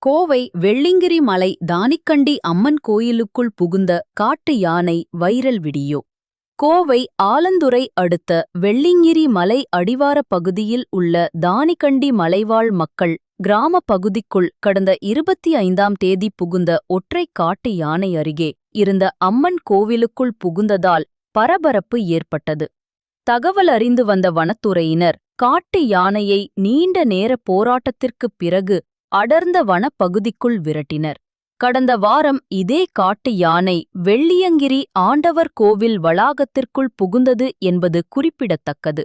கோவை வெள்ளிங்கிரி மலை தானிக்கண்டி அம்மன் கோயிலுக்குள் புகுந்த காட்டு யானை வைரல் வீடியோ. கோவை ஆலந்துறை அடுத்த வெள்ளிங்கிரி மலை அடிவாரப் பகுதியில் உள்ள தானிக்கண்டி மலைவாழ் மக்கள் கிராமப் பகுதிக்குள் கடந்த 25ஆம் தேதி புகுந்த ஒற்றை காட்டு யானை அருகே இருந்த அம்மன் கோவிலுக்குள் புகுந்ததால் பரபரப்பு ஏற்பட்டது. தகவல் அறிந்து வந்த வனத்துறையினர் காட்டு யானையை நீண்ட நேர போராட்டத்திற்குப் பிறகு அடர்ந்த வனப்பகுதிக்குள் விரட்டினர். கடந்த வாரம் இதே காட்டு யானை வெள்ளியங்கிரி ஆண்டவர் கோவில் வளாகத்திற்குள் புகுந்தது என்பது குறிப்பிடத்தக்கது.